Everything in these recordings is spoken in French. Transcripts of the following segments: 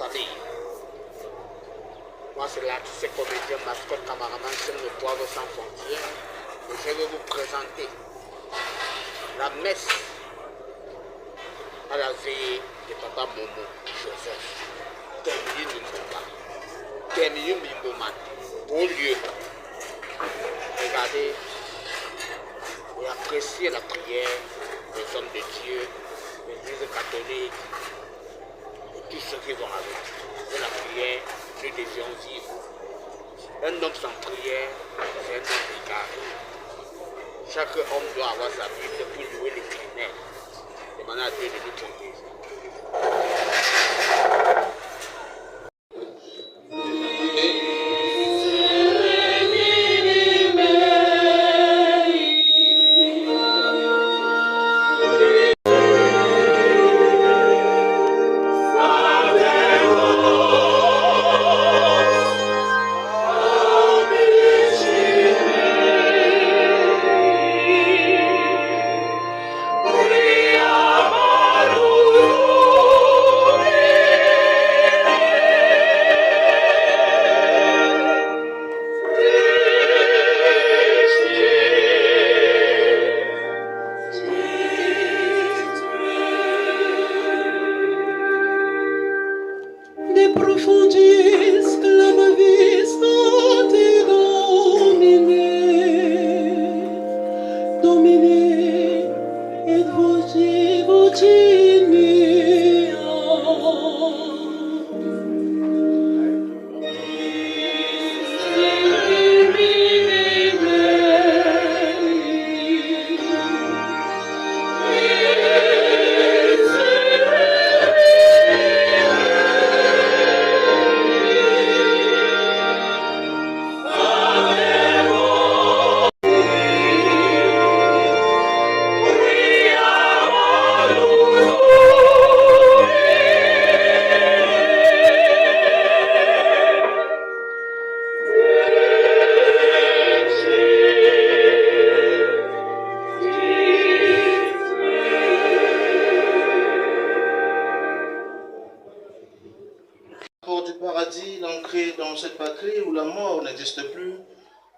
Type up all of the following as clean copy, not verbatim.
famille. Moi, c'est l'artiste comédien, mascotte, cameraman, c'est le Poivre sans frontières. Et je vais vous présenter la messe à la veillée de Papa Momo Joseph. Terminé Mimboman. Beau lieu. Regardez et appréciez la prière des hommes de Dieu, des églises catholiques et tous ceux qui vont avec. C'est la prière, nous devions vivre. Un homme sans prière, c'est un homme égaré. Chaque homme doit avoir sa Bible pour louer l'Éternel. Demandez à Dieu de nous conduire.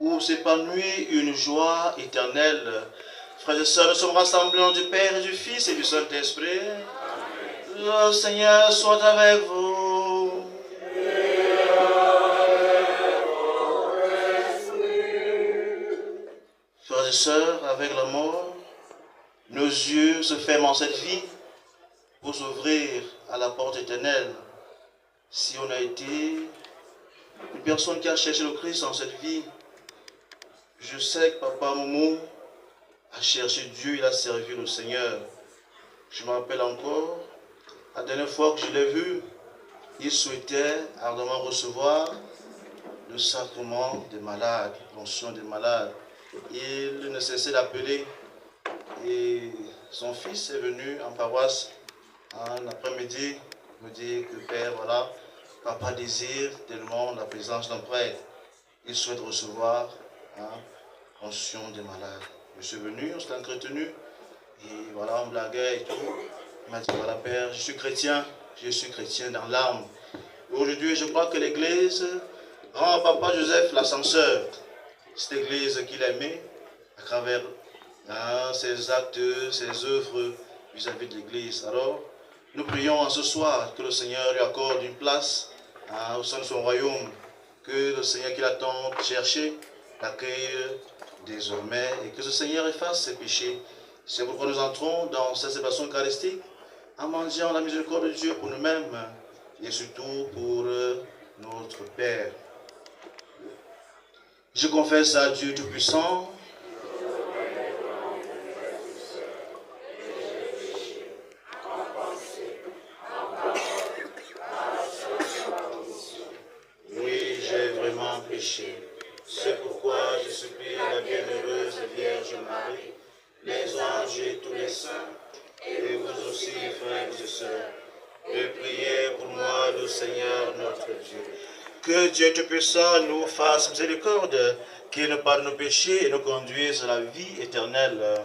Où s'épanouit une joie éternelle. Frères et sœurs, nous sommes rassemblés au nom du Père et du Fils et du Saint-Esprit. Le Seigneur soit avec vous. Frères et sœurs, avec la mort, nos yeux se ferment en cette vie pour s'ouvrir à la porte éternelle. Si on a été une personne qui a cherché le Christ en cette vie, je sais que Papa Momo a cherché Dieu, il a servi le Seigneur. Je me rappelle encore, la dernière fois que je l'ai vu, il souhaitait ardemment recevoir le sacrement des malades, l'onction des malades. Il ne cessait d'appeler et son fils est venu en paroisse un après-midi me dire que Père, voilà, Papa désire tellement la présence d'un prêtre. Il souhaite recevoir l'onction des malades. Je suis venu, on s'est entretenu, et voilà, on blaguait et tout. Il m'a dit, voilà Père, je suis chrétien dans l'âme. Aujourd'hui, je crois que l'Église rend à Papa Joseph l'ascenseur. Cette Église qu'il aimait, à travers ses actes, ses œuvres vis-à-vis de l'Église. Alors, nous prions en ce soir que le Seigneur lui accorde une place au sein de son royaume, que le Seigneur qu'il a tant cherché l'accueille désormais et que ce Seigneur efface ses péchés. C'est pourquoi nous entrons dans cette célébration eucharistique en mendiant la miséricorde de Dieu pour nous-mêmes et surtout pour notre Père. Je confesse à Dieu Tout-Puissant péché. C'est pourquoi je supplie la bienheureuse Vierge Marie, les anges et tous les saints, et vous aussi, frères et sœurs, de prier pour moi, le Seigneur notre Dieu. Que Dieu Tout-Puissant nous fasse miséricorde, qu'il nous pardonne nos péchés et nous conduise à la vie éternelle.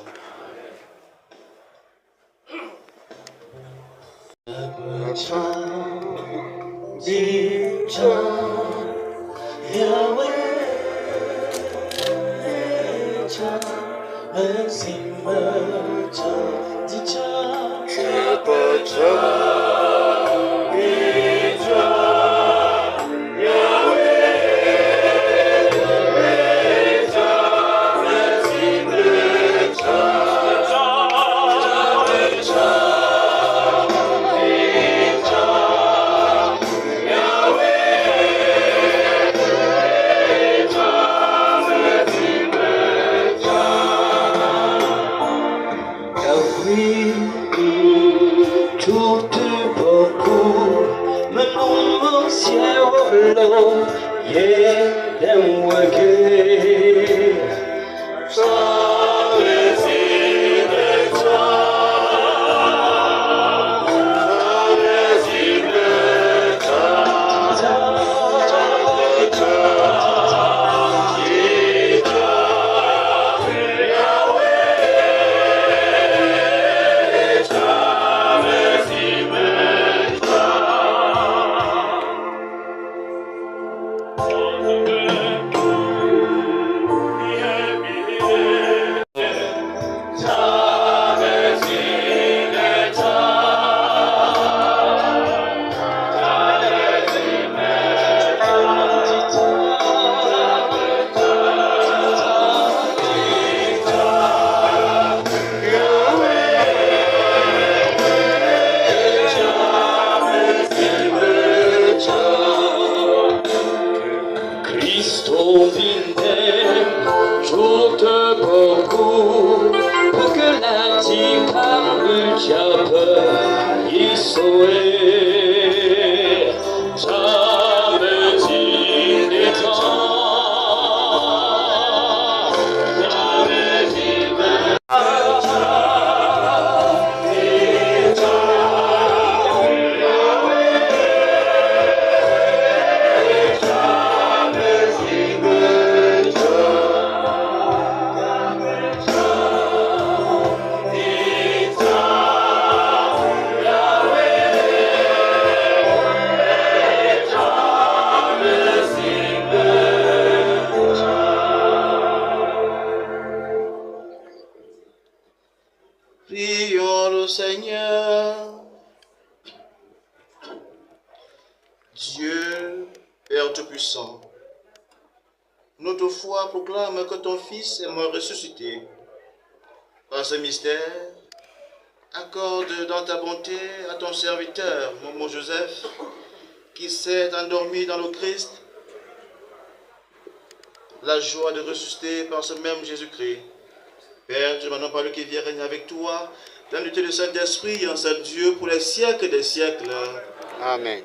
Prions le Seigneur. Dieu, Père Tout-Puissant, notre foi proclame que ton Fils est mort ressuscité. Par ce mystère, accorde dans ta bonté à ton serviteur, Momo Joseph, qui s'est endormi dans le Christ, la joie de ressusciter par ce même Jésus-Christ. Père, Dieu, maintenant par le qui vient régner avec toi, dans l'unité du Saint-Esprit, en seul Dieu, pour les siècles des siècles. Amen.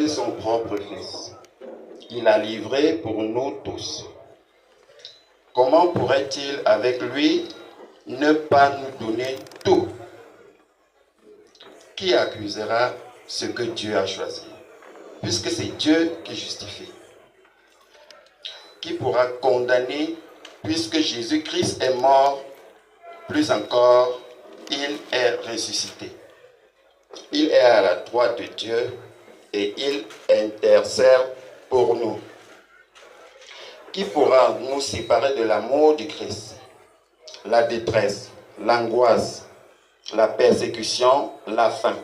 Son propre Fils. Il a livré pour nous tous. Comment pourrait-il avec lui ne pas nous donner tout? Qui accusera ce que Dieu a choisi? Puisque c'est Dieu qui justifie. Qui pourra condamner puisque Jésus-Christ est mort, plus encore, il est ressuscité. Il est à la droite de Dieu et il intercède pour nous. Qui pourra nous séparer de l'amour du Christ? La détresse, l'angoisse, la persécution, la faim,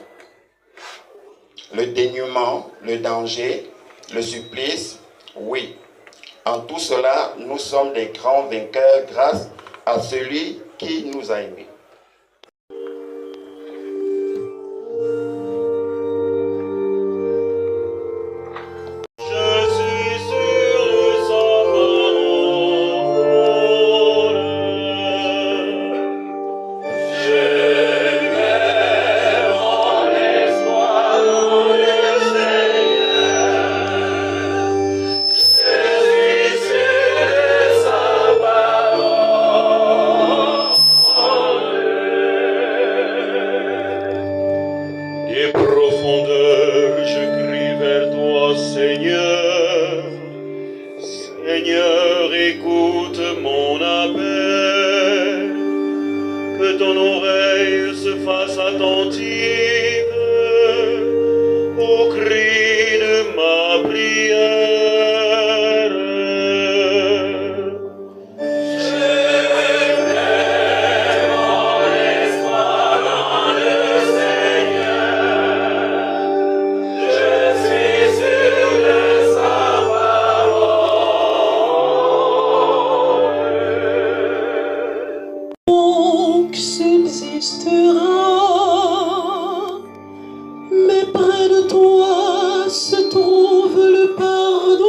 le dénuement, le danger, le supplice, oui. En tout cela, nous sommes des grands vainqueurs grâce à celui qui nous a aimés. Seigneur, attentive au cri de ma prière. Mais près de toi se trouve le pardon.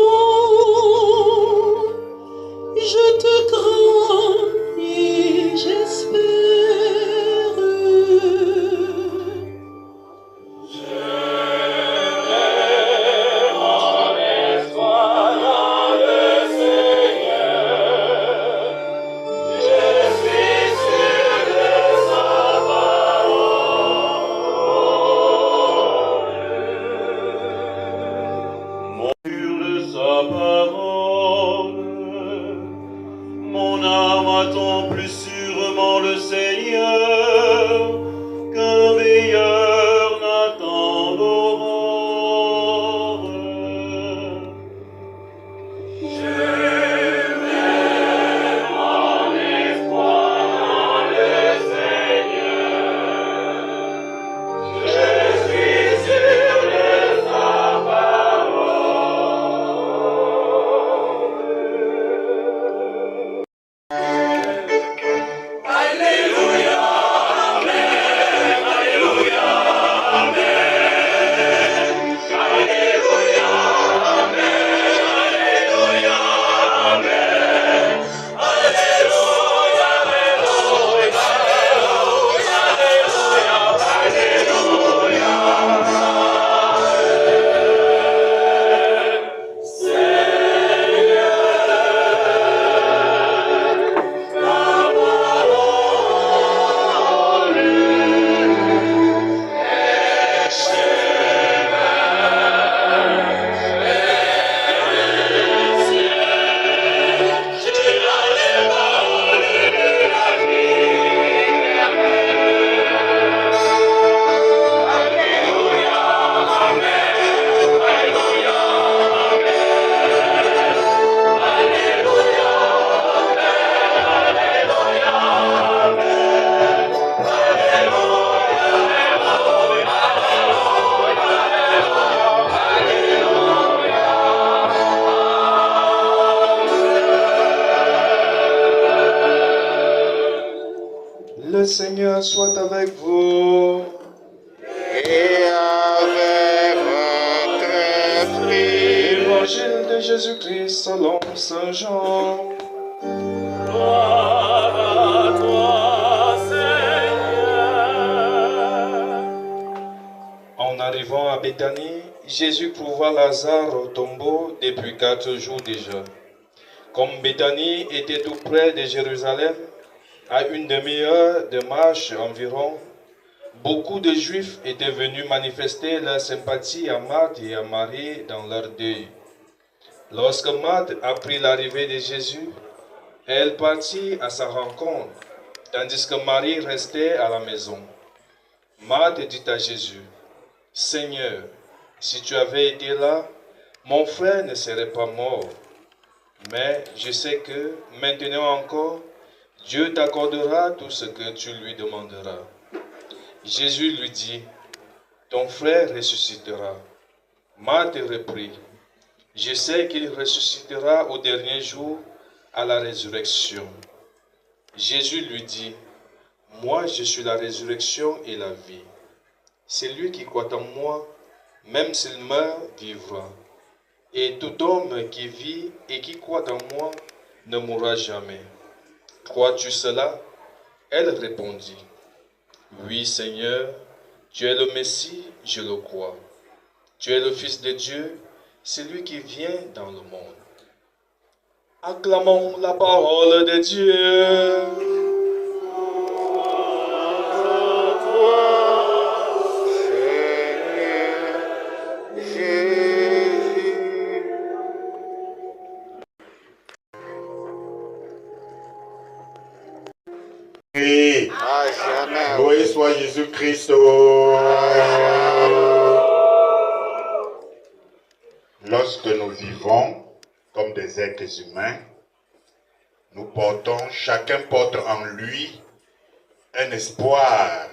Je te crains et j'espère. Je mets mon espoir dans le Seigneur. Je suis sûr de sa parole. Mon âme attend plus sûrement le Seigneur qu'un veilleur n'attend l'aurore. Je mets mon espoir dans le Seigneur. Je suis sûr de sa Le Seigneur soit avec vous. Et avec votre esprit. Évangile de Jésus-Christ selon Saint Jean. Gloire à toi, Seigneur. En arrivant à Béthanie, Jésus trouva Lazare au tombeau depuis 4 jours déjà. Comme Béthanie était tout près de Jérusalem, à une demi-heure de marche environ, beaucoup de Juifs étaient venus manifester leur sympathie à Marthe et à Marie dans leur deuil. Lorsque Marthe apprit l'arrivée de Jésus, elle partit à sa rencontre, tandis que Marie restait à la maison. Marthe dit à Jésus, « Seigneur, si tu avais été là, mon frère ne serait pas mort. Mais je sais que, maintenant encore, Dieu t'accordera tout ce que tu lui demanderas. » Jésus lui dit, « Ton frère ressuscitera. » Marthe reprit, « Je sais qu'il ressuscitera au dernier jour à la résurrection. » Jésus lui dit, « Moi je suis la résurrection et la vie. Celui qui croit en moi, même s'il meurt, vivra. Et tout homme qui vit et qui croit en moi ne mourra jamais. Crois-tu cela? » Elle répondit, « Oui, Seigneur, tu es le Messie, je le crois. Tu es le Fils de Dieu, celui qui vient dans le monde. » Acclamons la parole de Dieu. jamais. Loué soit Jésus-Christ. Lorsque nous vivons comme des êtres humains, nous portons, chacun porte en lui un espoir,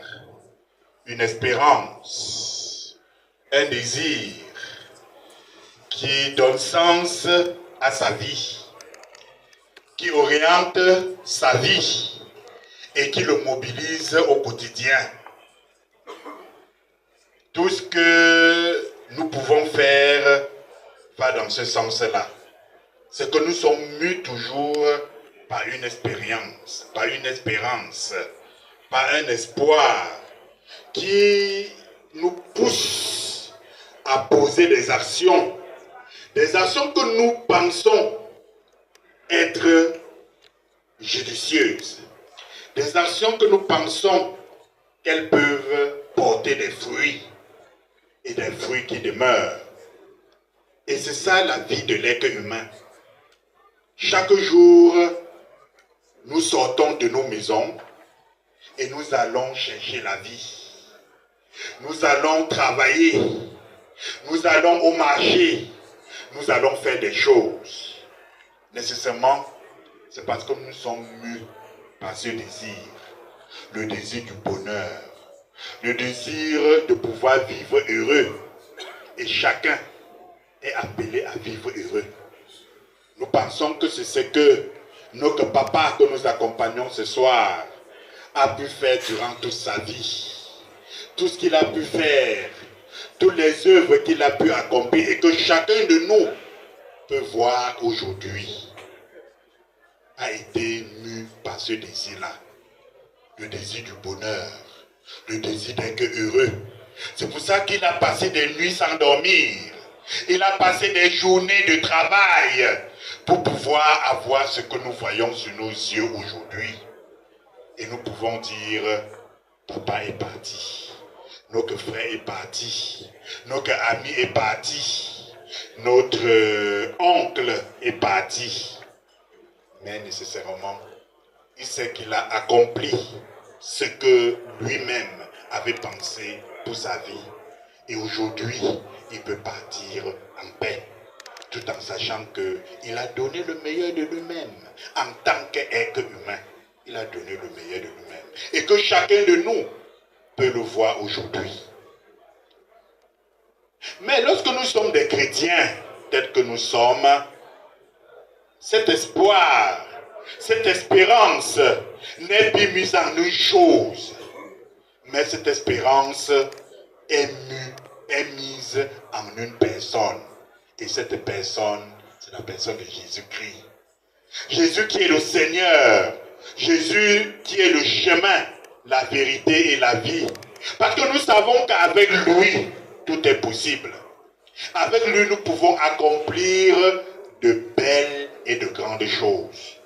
une espérance, un désir qui donne sens à sa vie, qui oriente sa vie et qui le mobilise au quotidien. Tout ce que nous pouvons faire va dans ce sens-là. C'est que nous sommes mus toujours par une expérience, par une espérance, par un espoir qui nous pousse à poser des actions que nous pensons être judicieuses, des actions que nous pensons qu'elles peuvent porter des fruits et des fruits qui demeurent. Et c'est ça la vie de l'être humain. Chaque jour, nous sortons de nos maisons et nous allons chercher la vie. Nous allons travailler, nous allons au marché, nous allons faire des choses. Nécessairement, c'est parce que nous sommes mus par ce désir, le désir du bonheur, le désir de pouvoir vivre heureux. Et chacun est appelé à vivre heureux. Nous pensons que c'est ce que notre papa que nous accompagnons ce soir a pu faire durant toute sa vie. Tout ce qu'il a pu faire, toutes les œuvres qu'il a pu accomplir et que chacun de nous peut voir aujourd'hui a été mu par ce désir-là. Le désir du bonheur, le désir d'être heureux. C'est pour ça qu'il a passé des nuits sans dormir. Il a passé des journées de travail pour pouvoir avoir ce que nous voyons sur nos yeux aujourd'hui. Et nous pouvons dire, papa est parti, notre frère est parti, notre ami est parti, notre oncle est parti. Mais nécessairement, il sait qu'il a accompli ce que lui-même avait pensé pour sa vie. Et aujourd'hui, il peut partir en paix, tout en sachant qu'il a donné le meilleur de lui-même. En tant qu'être humain, il a donné le meilleur de lui-même. Et que chacun de nous peut le voir aujourd'hui. Mais lorsque nous sommes des chrétiens, tels que nous sommes, cet espoir, cette espérance n'est plus mise en une chose, mais cette espérance est mise en une personne. Et cette personne, c'est la personne de Jésus-Christ. Jésus qui est le Seigneur. Jésus qui est le chemin, la vérité et la vie. Parce que nous savons qu'avec lui, tout est possible. Avec lui, nous pouvons accomplir de belles et de grandes choses.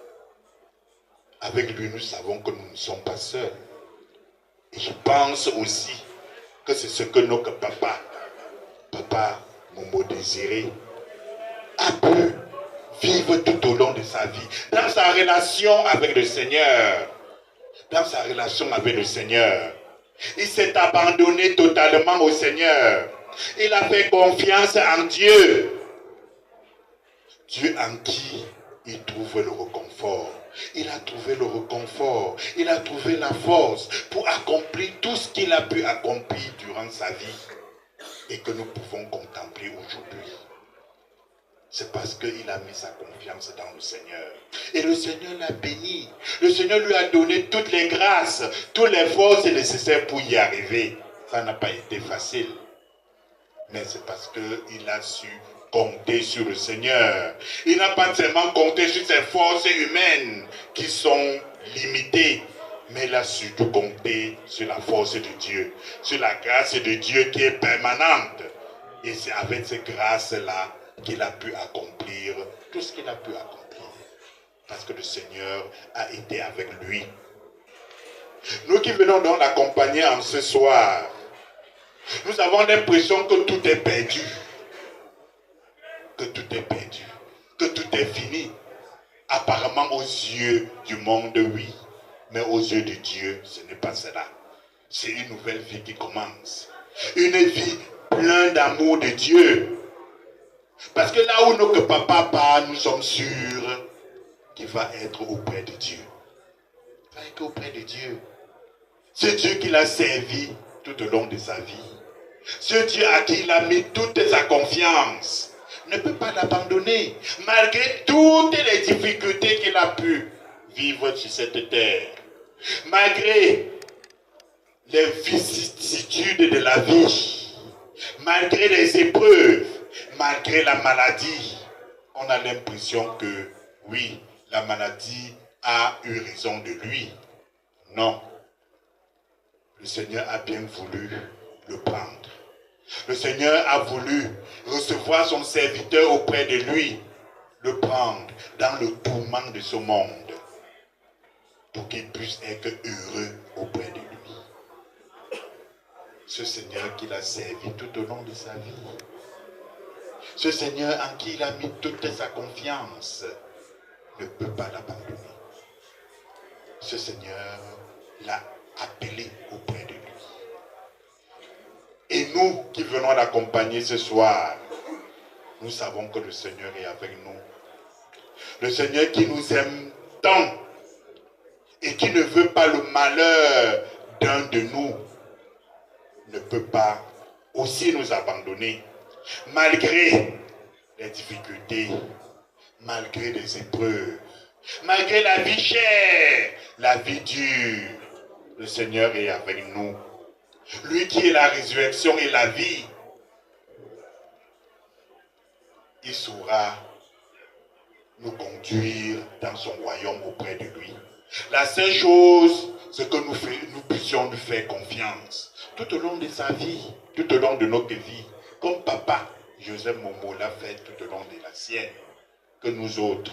Avec lui, nous savons que nous ne sommes pas seuls. Et je pense aussi que c'est ce que notre papa Momo Désiré, a pu vivre tout au long de sa vie. Dans sa relation avec le Seigneur. Dans sa relation avec le Seigneur. Il s'est abandonné totalement au Seigneur. Il a fait confiance en Dieu. Dieu en qui il trouve le réconfort. Il a trouvé le réconfort. Il a trouvé la force pour accomplir tout ce qu'il a pu accomplir durant sa vie. Et que nous pouvons contempler aujourd'hui. C'est parce qu'il a mis sa confiance dans le Seigneur. Et le Seigneur l'a béni. Le Seigneur lui a donné toutes les grâces, toutes les forces nécessaires pour y arriver. Ça n'a pas été facile. Mais c'est parce qu'il a su compter sur le Seigneur. Il n'a pas seulement compté sur ses forces humaines qui sont limitées, mais il a surtout compté sur la force de Dieu, sur la grâce de Dieu qui est permanente. Et c'est avec cette grâce-là qu'il a pu accomplir tout ce qu'il a pu accomplir. Parce que le Seigneur a été avec lui. Nous qui venons donc l'accompagner en ce soir, nous avons l'impression que tout est perdu. Que tout est perdu. Que tout est fini. Apparemment aux yeux du monde, oui. Mais aux yeux de Dieu, ce n'est pas cela. C'est une nouvelle vie qui commence. Une vie pleine d'amour de Dieu. Parce que là où notre papa part, nous sommes sûrs qu'il va être auprès de Dieu. Il va être auprès de Dieu. C'est Dieu qui l'a servi tout au long de sa vie. Ce Dieu à qui il a mis toute sa confiance ne peut pas l'abandonner, malgré toutes les difficultés qu'il a pu vivre sur cette terre. Malgré les vicissitudes de la vie, malgré les épreuves, malgré la maladie, on a l'impression que, oui, la maladie a eu raison de lui. Non. Le Seigneur a bien voulu le prendre. Le Seigneur a voulu recevoir son serviteur auprès de lui, le prendre dans le tourment de ce monde, pour qu'il puisse être heureux auprès de lui. Ce Seigneur qu'il a servi tout au long de sa vie, ce Seigneur en qui il a mis toute sa confiance, ne peut pas l'abandonner. Ce Seigneur l'a appelé auprès de lui. Et nous qui venons l'accompagner ce soir, nous savons que le Seigneur est avec nous. Le Seigneur qui nous aime tant et qui ne veut pas le malheur d'un de nous, ne peut pas aussi nous abandonner. Malgré les difficultés, malgré les épreuves, malgré la vie chère, la vie dure, le Seigneur est avec nous. Lui qui est la résurrection et la vie, il saura nous conduire dans son royaume auprès de lui. La seule chose, c'est que nous puissions lui faire confiance tout au long de sa vie, tout au long de notre vie, comme papa Joseph Momo l'a fait tout au long de la sienne, que nous autres,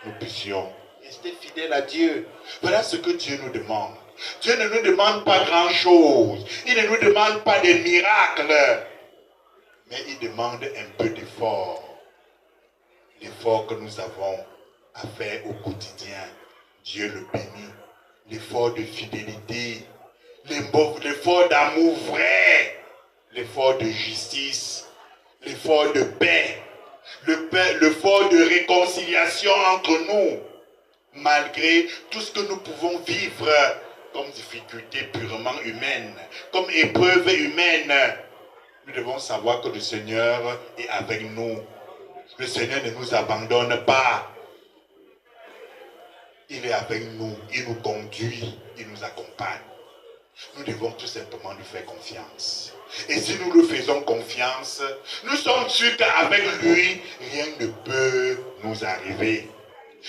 nous puissions rester fidèles à Dieu. Voilà ce que Dieu nous demande. Dieu ne nous demande pas grand-chose. Il ne nous demande pas des miracles. Mais il demande un peu d'effort. L'effort que nous avons à faire au quotidien. Dieu le bénit. L'effort de fidélité. L'effort d'amour vrai. L'effort de justice. L'effort de paix. L'effort de réconciliation entre nous. Malgré tout ce que nous pouvons vivre comme difficulté purement humaine, comme épreuve humaine, nous devons savoir que le Seigneur est avec nous. Le Seigneur ne nous abandonne pas. Il est avec nous, il nous conduit, il nous accompagne. Nous devons tout simplement lui faire confiance. Et si nous lui faisons confiance, nous sommes sûrs qu'avec lui, rien ne peut nous arriver.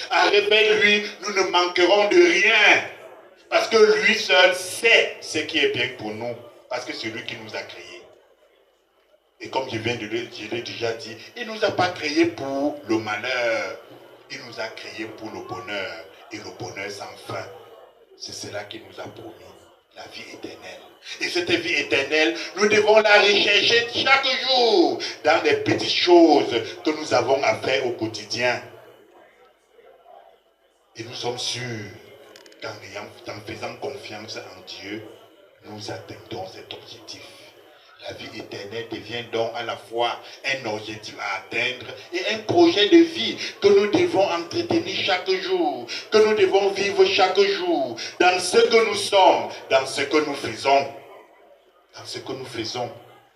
Avec lui, nous ne manquerons de rien. Parce que lui seul sait ce qui est bien pour nous. Parce que c'est lui qui nous a créés. Et comme je l'ai déjà dit, il ne nous a pas créés pour le malheur. Il nous a créés pour le bonheur. Et le bonheur sans fin. C'est cela qu'il nous a promis. La vie éternelle. Et cette vie éternelle, nous devons la rechercher chaque jour. Dans les petites choses que nous avons à faire au quotidien. Et nous sommes sûrs qu'en faisant confiance en Dieu, nous atteindrons cet objectif. La vie éternelle devient donc à la fois un objectif à atteindre et un projet de vie que nous devons entretenir chaque jour, que nous devons vivre chaque jour, dans ce que nous sommes, dans ce que nous faisons. Dans ce que nous faisons.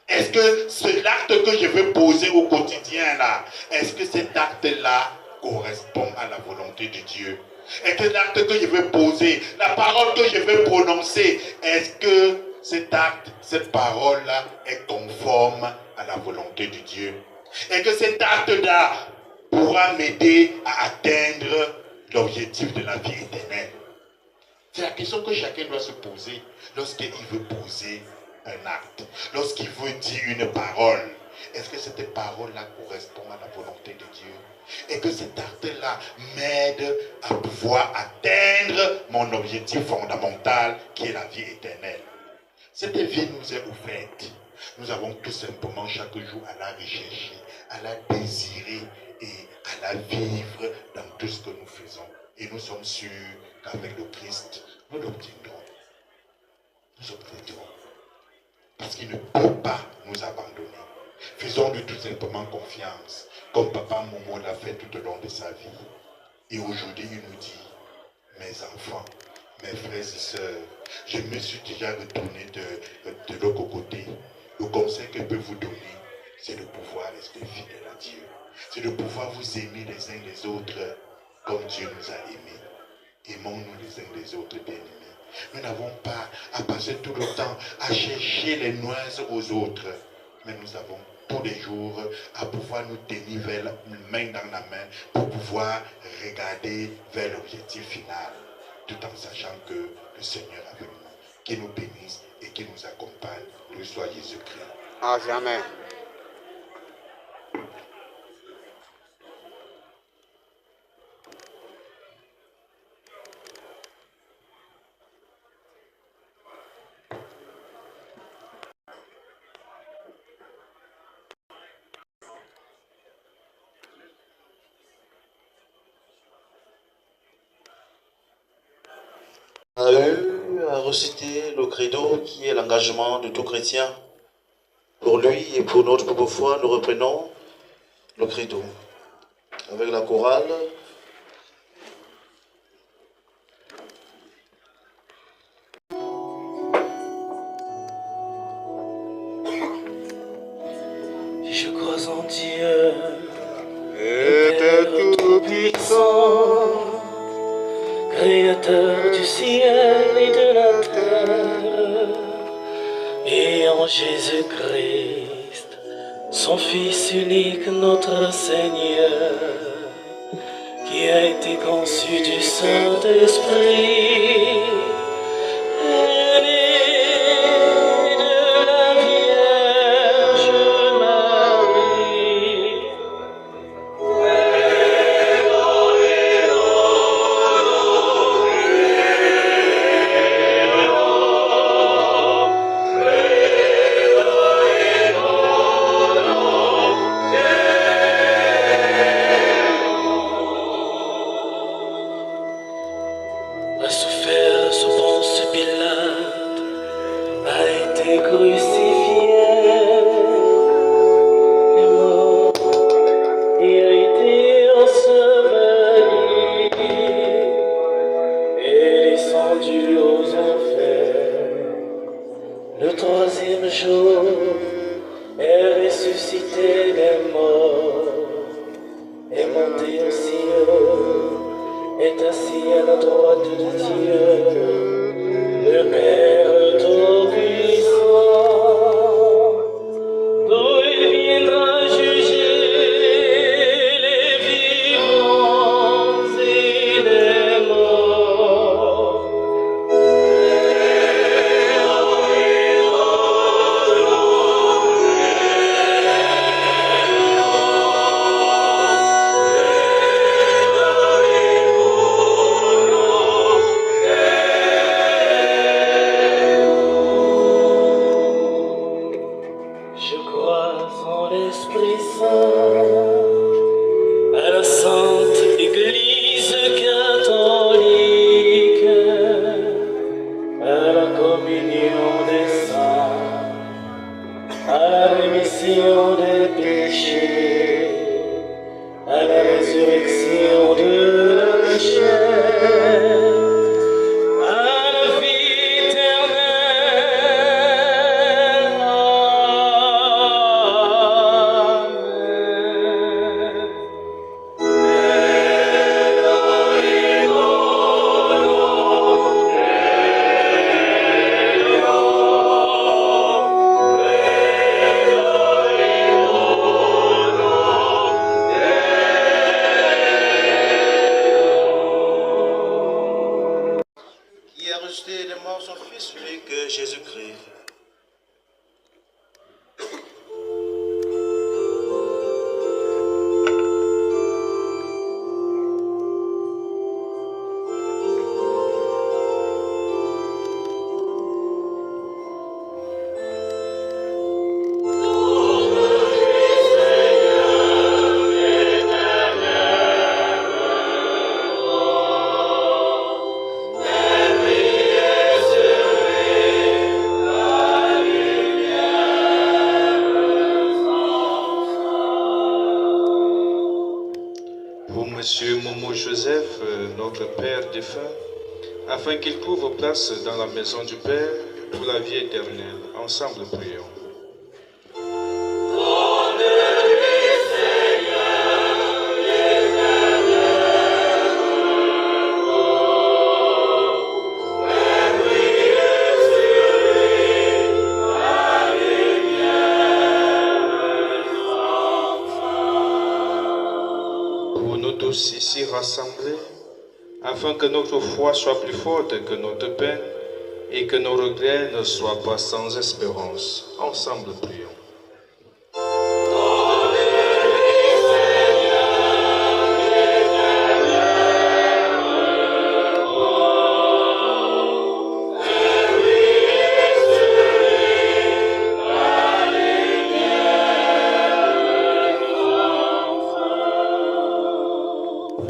Est-ce que l'acte que je vais poser au quotidien là, est-ce que cet acte-là correspond à la volonté de Dieu? Est-ce que l'acte que je vais poser, la parole que je vais prononcer, est-ce que cet acte, cette parole-là est conforme à la volonté de Dieu? Est-ce que cet acte-là pourra m'aider à atteindre l'objectif de la vie éternelle? C'est la question que chacun doit se poser lorsqu'il veut poser un acte, lorsqu'il veut dire une parole. Est-ce que cette parole-là correspond à la volonté de Dieu? Et que cet acte-là m'aide à pouvoir atteindre mon objectif fondamental qui est la vie éternelle. Cette vie nous est offerte. Nous avons tout simplement chaque jour à la rechercher, à la désirer et à la vivre dans tout ce que nous faisons. Et nous sommes sûrs qu'avec le Christ, nous l'obtiendrons. Nous obtiendrons. Parce qu'il ne peut pas nous abandonner. Faisons-lui tout simplement confiance, comme Papa Momo l'a fait tout au long de sa vie. Et aujourd'hui, il nous dit, mes enfants, mes frères et sœurs, je me suis déjà retourné de l'autre côté. Le conseil que je peux vous donner, c'est de pouvoir rester fidèle à Dieu. C'est de pouvoir vous aimer les uns les autres comme Dieu nous a aimés. Aimons-nous les uns les autres, bien-aimés. Nous n'avons pas à passer tout le temps à chercher les nuances aux autres, mais nous avons tous les jours à pouvoir nous tenir vers la main dans la main pour pouvoir regarder vers l'objectif final, tout en sachant que le Seigneur est avec nous, qui nous bénisse et qui nous accompagne. Loué soit Jésus-Christ. À jamais. A eu à reciter le credo qui est l'engagement de tout chrétien. Pour lui et pour notre propre foi, nous reprenons le credo avec la chorale. Je crois en Dieu, Père tout-puissant, Créateur du ciel et de la terre, et en Jésus-Christ, son Fils unique, notre Seigneur, qui a été conçu du Saint-Esprit, est né de la Vierge Marie. A souffert sous Ponce Pilate, a été crucifié, est mort et a été enseveli, est descendu aux enfers. Le troisième jour est ressuscité des morts, est monté au ciel, est assis à la droite de Dieu, le Père Tout-Puissant, d'où il viendra juger les vivants et les morts. Pour Monsieur Momo Joseph, notre Père défunt, afin qu'il trouve place dans la maison du Père pour la vie éternelle. Ensemble, prions. Ici rassemblés, afin que notre foi soit plus forte que notre peine et que nos regrets ne soient pas sans espérance. Ensemble, prions.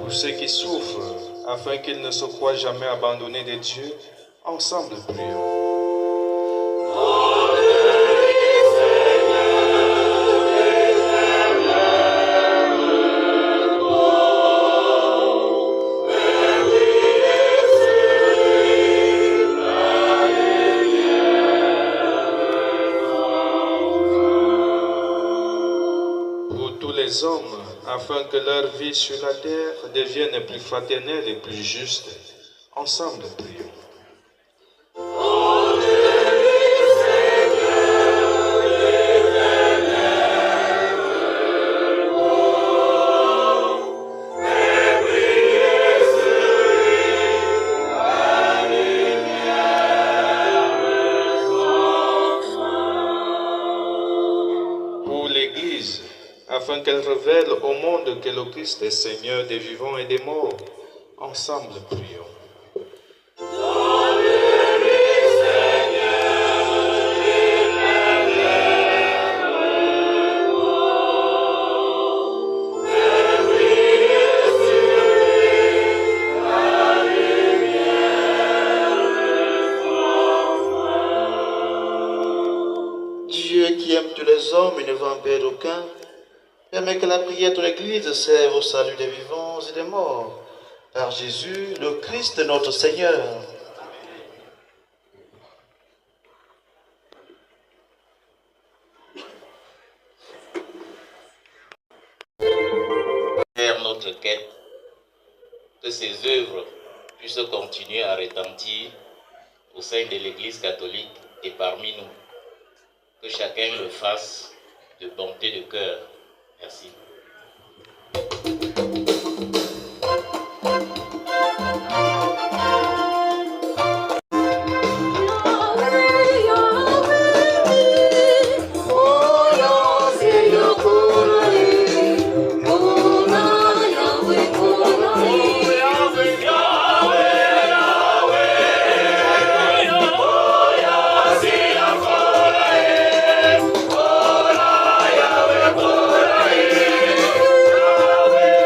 Ceux qui souffrent, afin qu'ils ne se croient jamais abandonnés de Dieu, ensemble prions. Pour tous les hommes, afin que leur vie sur la terre devienne plus fraternelle et plus juste. Ensemble, prions. Pour l'Église, afin qu'elle révèle au monde que le Christ est Seigneur des vivants et des morts. Ensemble, prions. Dieu qui aime tous les hommes et ne veut en perdre aucun, permet que la prière de l'Église serve au salut des vivants et des morts. Par Jésus, le Christ notre Seigneur. Faire notre quête, que ces œuvres puissent continuer à retentir au sein de l'Église catholique et parmi nous. Que chacun le fasse de bonté de cœur. Merci. Yahweh,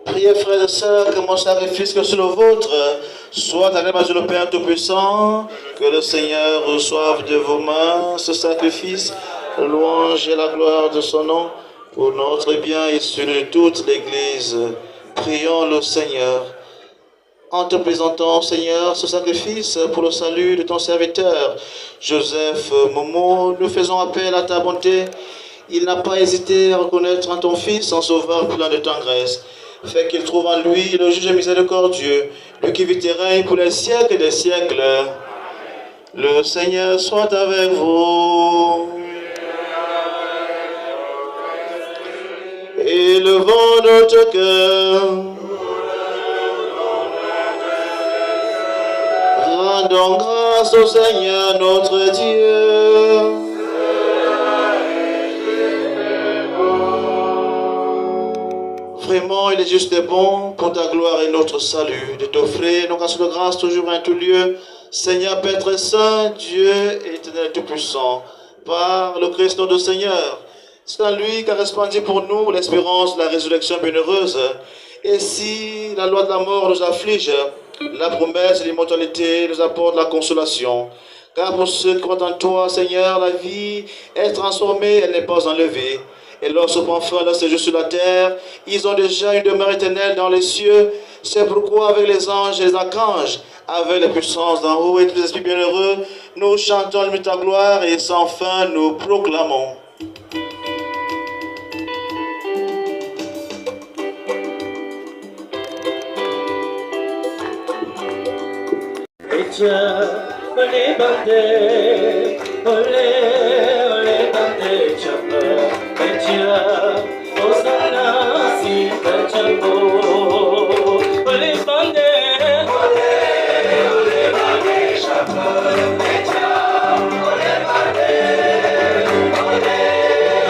Priez, frères et sœurs, que mon sacrifice, que sur le vôtre, soit agréable à le Père Tout-Puissant, que le Seigneur reçoive de vos mains ce sacrifice, louange et la gloire de son nom, pour notre bien et celui de toute l'Église. Prions le Seigneur. En te présentant, Seigneur, ce sacrifice pour le salut de ton serviteur, Joseph Momo, nous faisons appel à ta bonté. Il n'a pas hésité à reconnaître en ton Fils un sauveur plein de tendresse. Fais qu'il trouve en lui le juge miséricordieux, lui qui vit et règne pour les siècles des siècles. Le Seigneur soit avec vous. Élevons notre cœur. Rendons grâce au Seigneur notre Dieu. Vraiment, il est juste et bon pour ta gloire et notre salut de t'offrir nos grâces de grâce toujours en tout lieu. Seigneur, Père très saint, Dieu éternel tout-puissant, par le Christ notre Seigneur. C'est en lui qu'a répandu pour nous l'espérance de la résurrection bienheureuse. Et si la loi de la mort nous afflige, la promesse de l'immortalité nous apporte la consolation. Car pour ceux qui croient en toi, Seigneur, la vie est transformée, elle n'est pas enlevée. Et lorsqu'on prend fin leur séjour sur la terre, ils ont déjà une demeure éternelle dans les cieux. C'est pourquoi avec les anges et les archanges, avec les puissances d'en haut et tous les esprits bienheureux, nous chantons le ta gloire et sans fin nous proclamons. Olé bandé, olé bandé, chapa, petia, osana si pechapo. Olé bandé, olé bandé, chapa, petia, olé bandé,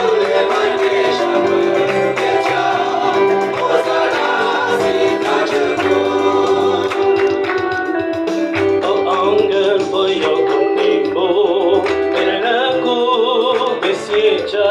olé bandé, chapa, petia, osana si pechapo. Cha,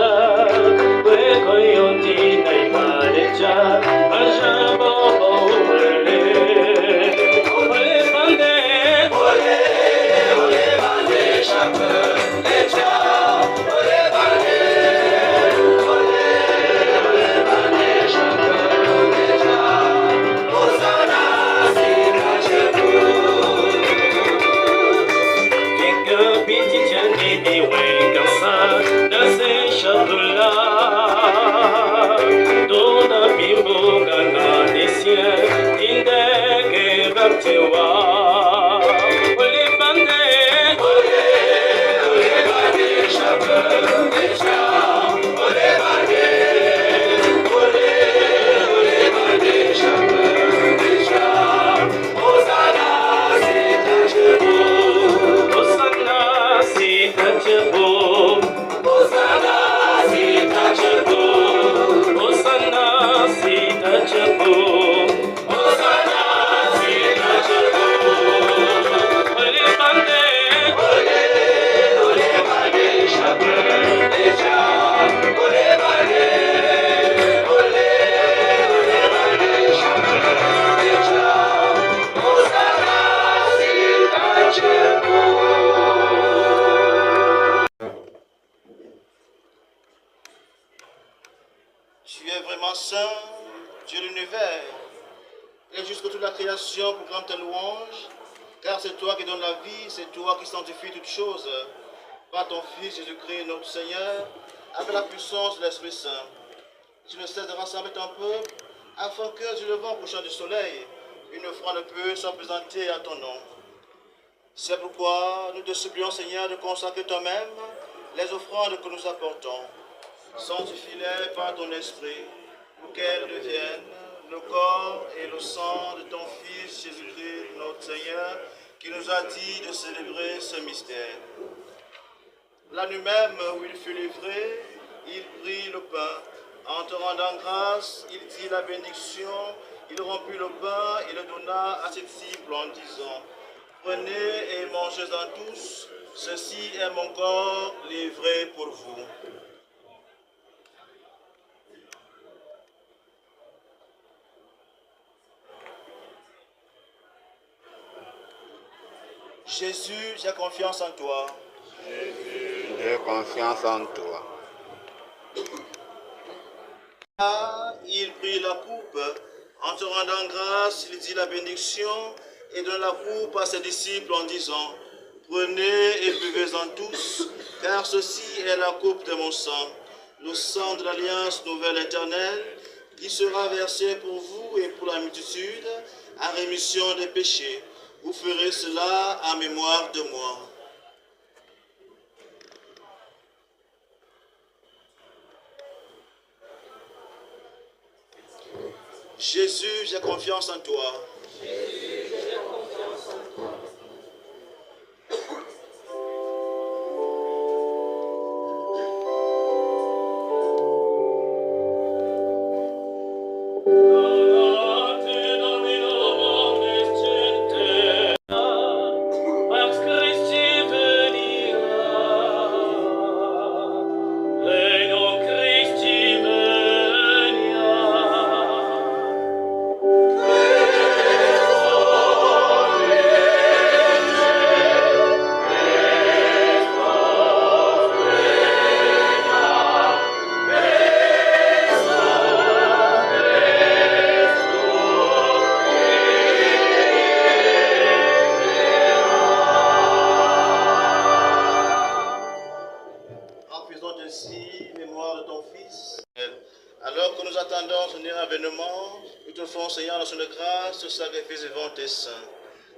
Tu es vraiment saint, Dieu de l'univers. Et jusqu'à toute la création proclame ta louange, car c'est toi qui donnes la vie, c'est toi qui sanctifies toutes choses. Par ton Fils Jésus-Christ, notre Seigneur, avec la puissance de l'Esprit Saint. Tu ne cesses de rassembler ton peuple, afin que, du levant au couchant du soleil, une offrande pure soit présentée à ton nom. C'est pourquoi nous te supplions, Seigneur, de consacrer toi-même les offrandes que nous apportons. Sanctifie-les par ton esprit, pour qu'elles deviennent le corps et le sang de ton Fils Jésus-Christ, notre Seigneur, qui nous a dit de célébrer ce mystère. La nuit même où il fut livré, il prit le pain. En te rendant grâce, il dit la bénédiction, il rompit le pain et le donna à ses disciples en disant, « Prenez et mangez-en tous, ceci est mon corps livré pour vous. » Jésus, j'ai confiance en toi. Jésus, j'ai confiance en toi. Il prit la coupe. En te rendant grâce, il dit la bénédiction et donne la coupe à ses disciples en disant, « Prenez et buvez-en tous, car ceci est la coupe de mon sang, le sang de l'alliance nouvelle éternelle, qui sera versé pour vous et pour la multitude, à rémission des péchés. Vous ferez cela en mémoire de moi. » Jésus, j'ai confiance en toi. Jésus, j'ai confiance en toi.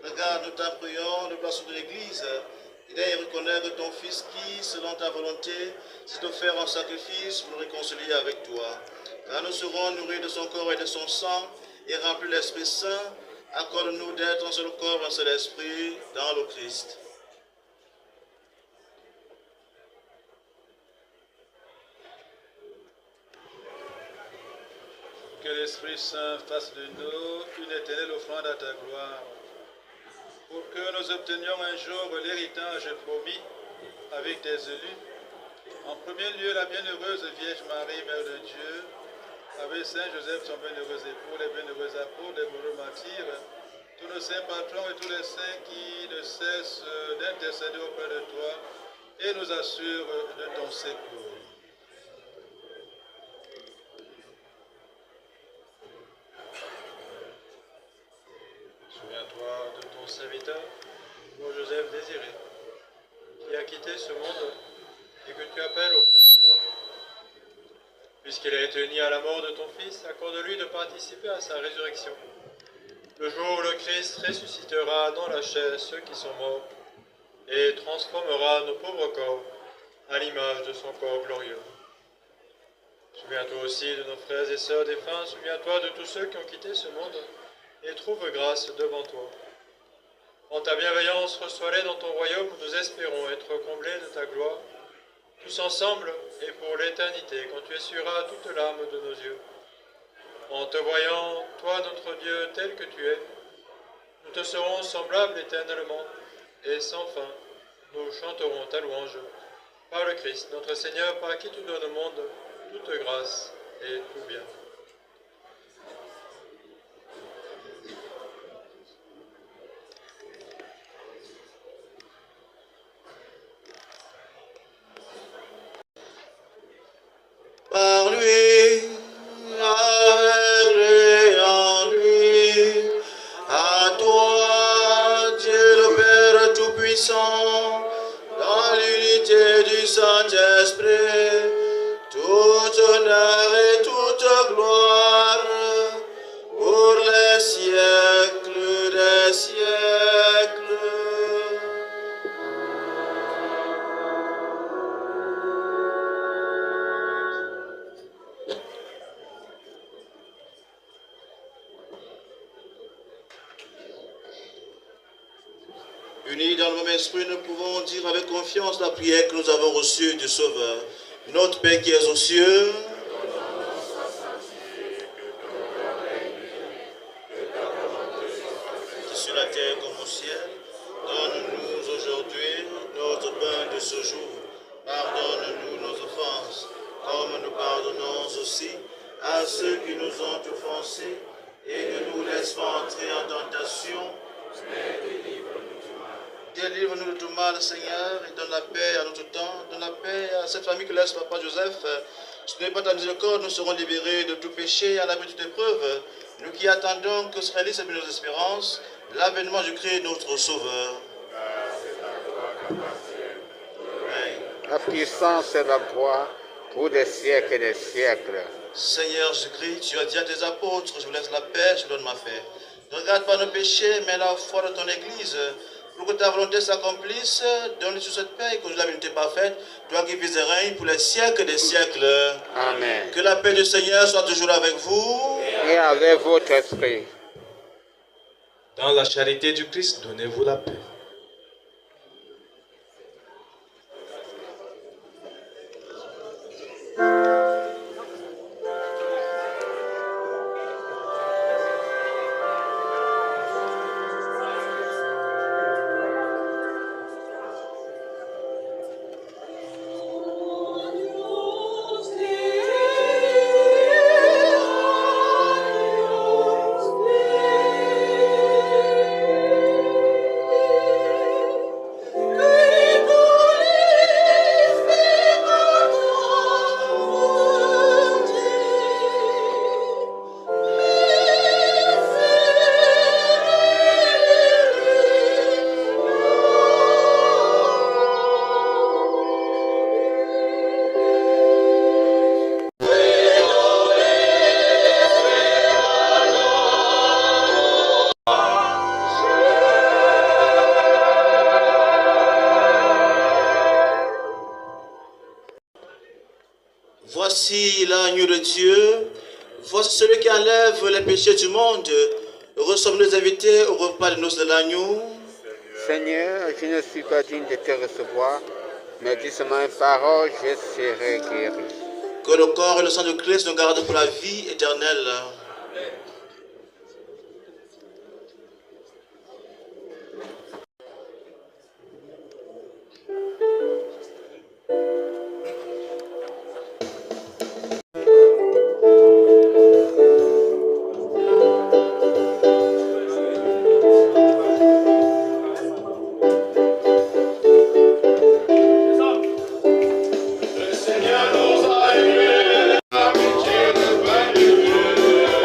Regarde, nous t'en prions, le place de l'Église, et reconnaître ton Fils qui, selon ta volonté, s'est offert en sacrifice pour nous réconcilier avec toi. Car nous serons nourris de son corps et de son sang, et remplis de l'Esprit Saint, accorde-nous d'être un seul corps, un seul esprit, dans le Christ. Que l'Esprit Saint fasse de nous une éternelle offrande à ta gloire, pour que nous obtenions un jour l'héritage promis avec tes élus. En premier lieu, la bienheureuse Vierge Marie, Mère de Dieu, avec Saint Joseph, son bienheureux époux, les bienheureux apôtres, les bienheureux martyrs, tous nos saints patrons et tous les saints qui ne cessent d'intercéder auprès de toi et nous assurent de ton secours. Souviens-toi de ton serviteur, mon Joseph Désiré, qui a quitté quitté ce monde et que tu appelles auprès de toi. Puisqu'il a été uni à la mort de ton Fils, accorde-lui de participer à sa résurrection. Le jour où le Christ ressuscitera dans la chair ceux qui sont morts et transformera nos pauvres corps à l'image de son corps glorieux. Souviens-toi aussi de nos frères et sœurs défunts, souviens-toi de tous ceux qui ont quitté ce monde et trouve grâce devant toi. En ta bienveillance, reçois-les dans ton royaume où nous espérons être comblés de ta gloire, tous ensemble et pour l'éternité, quand tu essuieras toute l'âme de nos yeux. En te voyant, toi notre Dieu, tel que tu es, nous te serons semblables éternellement, et sans fin, nous chanterons ta louange. Par le Christ, notre Seigneur, par qui tu donnes au monde toute grâce et tout bien. Par lui, avec lui, en lui, à toi, Dieu le Père Tout-Puissant, dans l'unité du Saint-Esprit, tout honneur et toute gloire, pour les siècles des siècles. Unis dans le même esprit, nous pouvons dire avec confiance la prière que nous avons reçue du Sauveur. Notre Père qui es aux cieux, sur la terre comme au ciel, donne-nous aujourd'hui notre pain de ce jour. Pardonne-nous nos offenses, comme nous pardonnons aussi à ceux qui nous ont offensés, et ne nous laisse pas entrer en tentation, mais délivre-nous du mal. Délivre-nous de tout mal, Seigneur, et donne la paix à notre temps, donne la paix à cette famille que laisse Papa Joseph. Ce n'est pas ta miséricorde, nous serons libérés de tout péché à l'abri de toute épreuve. Nous qui attendons que se réalise nos espérances, l'avènement du Christ, notre Sauveur. La puissance et la gloire pour des siècles et des siècles. Seigneur Jésus-Christ, tu as dit à tes apôtres, je vous laisse la paix, je vous donne ma paix. Ne regarde pas nos péchés, mais la foi de ton Église. Pour que ta volonté s'accomplisse, donne-nous sur cette paix et que la vérité parfaite, toi qui vis et règnes pour les siècles des siècles. Amen. Que la paix du Seigneur soit toujours avec vous. Et avec votre esprit. Dans la charité du Christ, donnez-vous la paix. Voici l'agneau de Dieu, voici celui qui enlève les péchés du monde. Ressemble nous inviter au repas de noces de l'agneau. Seigneur, je ne suis pas digne de te recevoir, mais dis seulement une parole, je serai guéri. Que le corps et le sang de Christ nous gardent pour la vie éternelle. Le Seigneur nous a aimés, amitié de pain de Dieu.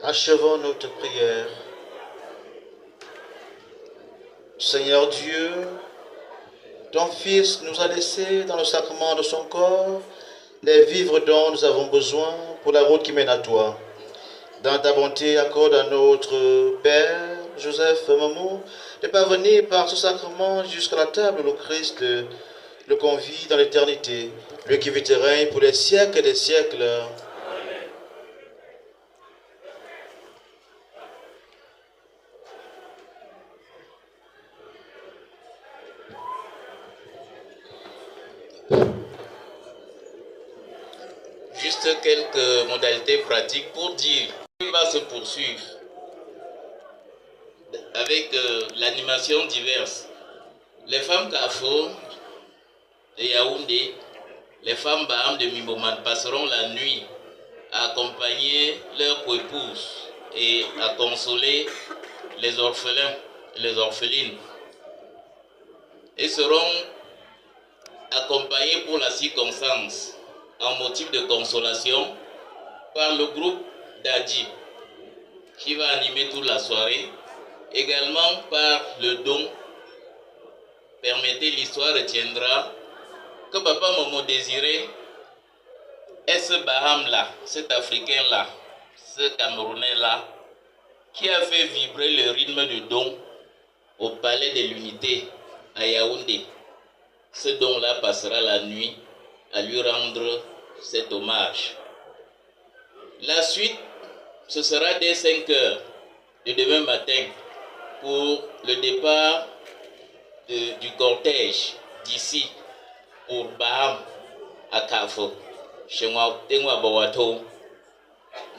Achevons notre prière. Seigneur Dieu, ton Fils nous a laissé dans le sacrement de son corps les vivres dont nous avons besoin pour la route qui mène à toi. Dans ta bonté, accorde à notre Père, Joseph Momo, de parvenir par ce sacrement jusqu'à la table où le Christ le convie dans l'éternité, lui qui vit et règne pour les siècles et des siècles. Juste quelques modalités pratiques pour dire qu'il va se poursuivre avec l'animation diverse. Les femmes Kafo de Yaoundé, les femmes Baham de Mimoman passeront la nuit à accompagner leurs coépouses et à consoler les orphelins et les orphelines et seront accompagnés pour la circonstance en motif de consolation par le groupe d'Adji qui va animer toute la soirée, également par le don. Permettez, l'histoire retiendra que Papa Momo Désiré est ce Baham-là, cet Africain-là, ce Camerounais-là, qui a fait vibrer le rythme du don au Palais de l'Unité à Yaoundé. Ce don-là passera la nuit à lui rendre cet hommage. La suite, ce sera dès 5 heures du demain matin pour le départ du cortège d'ici pour Baham à Kafo, chez moi, Bawato.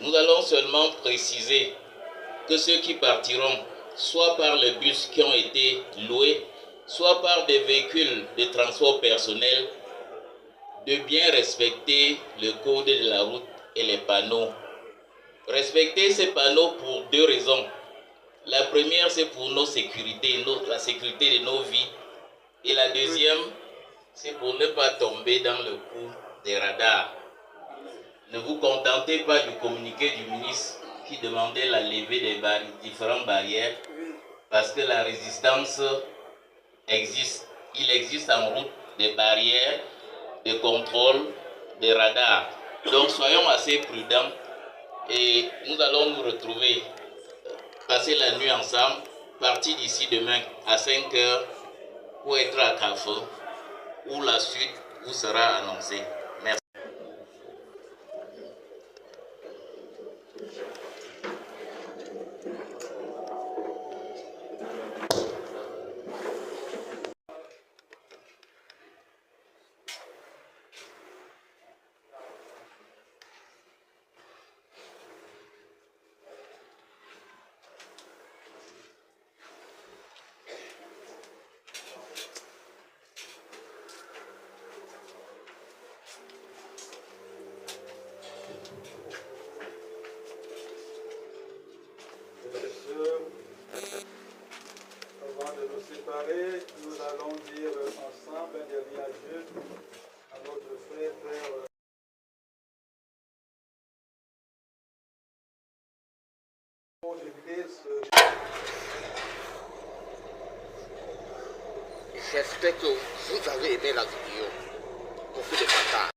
Nous allons seulement préciser que ceux qui partiront, soit par les bus qui ont été loués, soit par des véhicules de transport personnel, de bien respecter le code de la route et les panneaux. Respecter ces panneaux pour deux raisons. La première, c'est pour nos sécurités, la sécurité de nos vies. Et la deuxième, c'est pour ne pas tomber dans le coup des radars. Ne vous contentez pas du communiqué du ministre qui demandait la levée des différentes barrières, parce que la résistance existe. Il existe en route des barrières de contrôle, des radars. Donc soyons assez prudents et nous allons nous retrouver, passer la nuit ensemble, partir d'ici demain à 5 heures pour être à Kafo, où la suite vous sera annoncée. Merci. préparés, nous allons dire ensemble un dernier adieu à notre frère, J'espère que vous avez aimé la vidéo. Beaucoup de partage.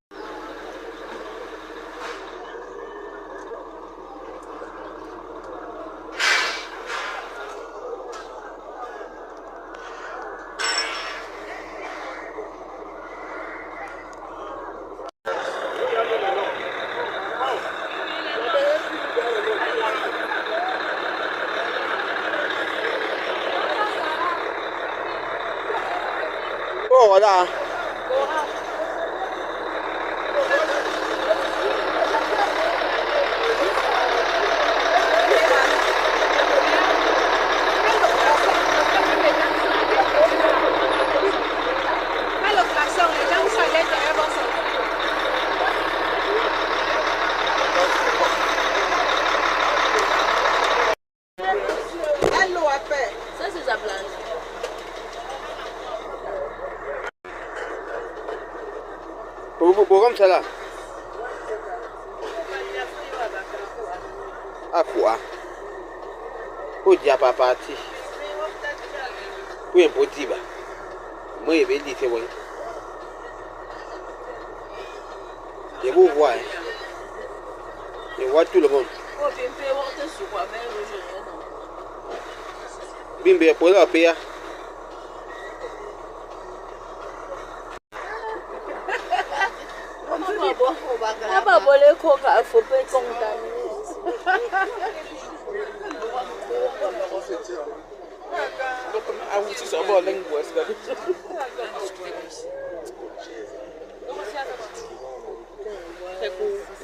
Oh, voilà. Ça, c'est sa plage. Pour comme ça là. À quoi? Au diable parti. Oui, pour dire. Moi, je vais dire c'est bon. Je vous vois. Je vois tout le monde. Bimbe, pour la paix. Apa boleh kok kat foto kong tadi. Aku sih sama orang buat sekali.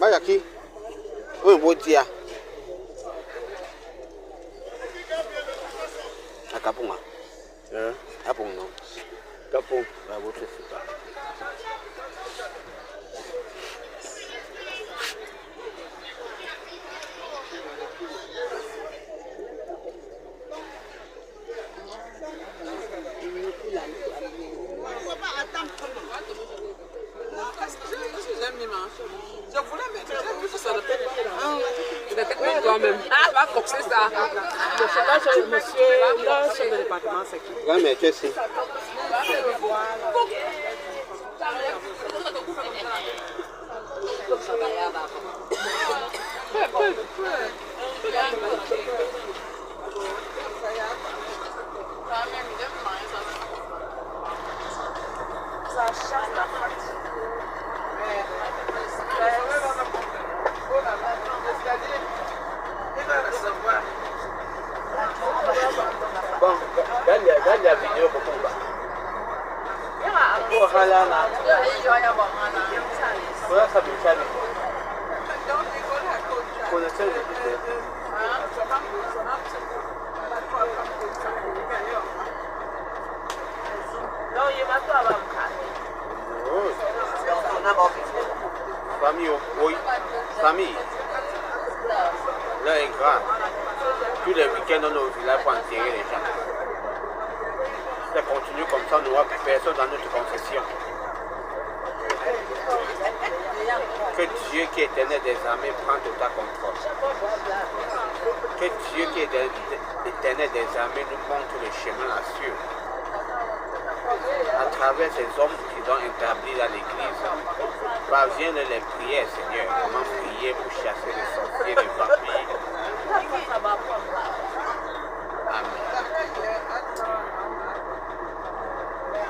Baik lagi. Oh, buat dia. Kapung ah. Kapung no. Kapung. Baru tu suka. Je voulais mettre ça ne peut pas. Toi-même. Ah, va forcer ça. Je sais pas, monsieur, le chef de département, c'est qui? Ouais, mais tu sais. Ça chasse la fatigue. Bon, gagne la vidéo pour combat. Oh, halala. Voilà, ça peut faire. Connaissez le plus. Non, il m'a pas avant. Famille, oui. Famille. L'heure est grande. Tous les week-ends, on est au village pour enterrer les gens. Si ça continue comme ça, on n'aura plus personne dans notre confession. Que Dieu qui est éternel des armées prend total contrôle. Que Dieu qui est éternel des armées nous montre le chemin à suivre. À travers ces hommes qui ont établi dans l'église, parviennent les prières, Seigneur. Comment prier pour chasser les sorciers, les vampires.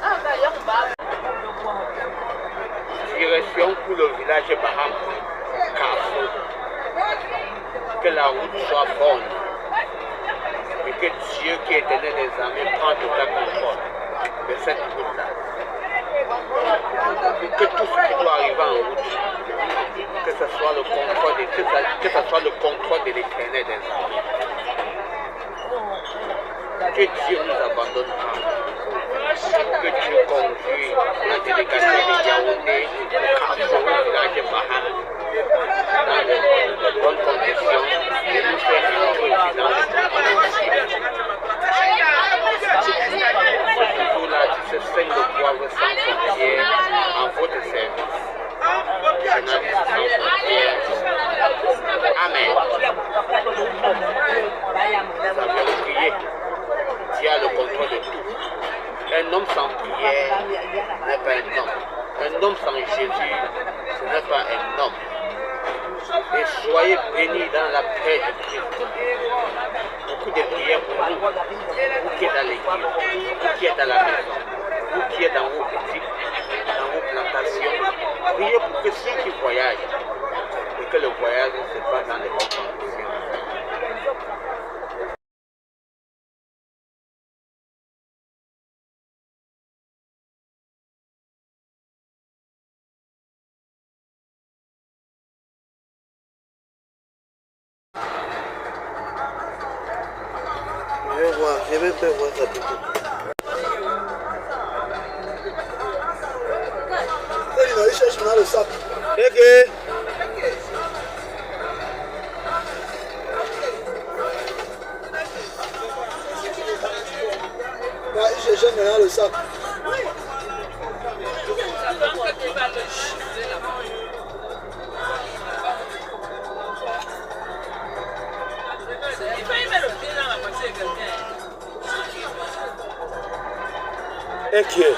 Amen. Direction pour le village Baham, Carrefour. Que la route soit bonne. Et que Dieu qui est éternel des armées prend total contrôle de cette route-là. Que tout ce qui doit arriver en route, que ce soit le contrôle de l'éternel des armées. Que Dieu nous abandonne pas. Que Dieu conduit la délégation de Yaoundé, le village Baham, dans de bonnes conditions, et nous faire vivre dans le Un homme sans Jésus, ce n'est pas un homme. Et soyez bénis dans la paix de Christ. Beaucoup de prières pour vous, vous qui êtes à l'église, vous qui êtes à la maison, vous qui êtes dans vos boutiques, dans vos plantations. Priez pour que ceux qui voyagent, et que le voyage se passe dans les bonnes conditions. Je vais faire voir ça tout. Il cherche maintenant le sac. Il cherche maintenant le sac. Et qui est?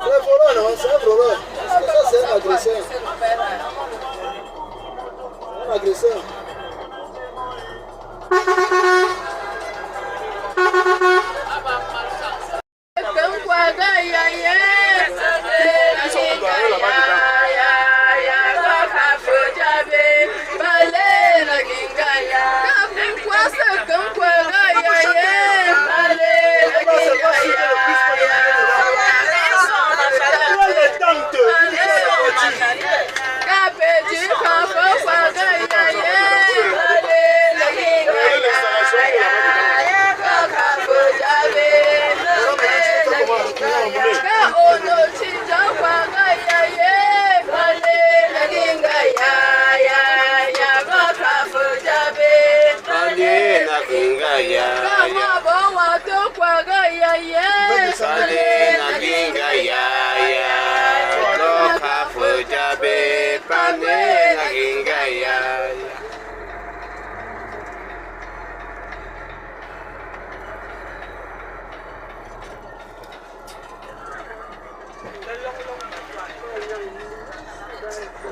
C'est un voleur, non? C'est un voleur. Parce que ça, c'est un agresseur. Un agresseur.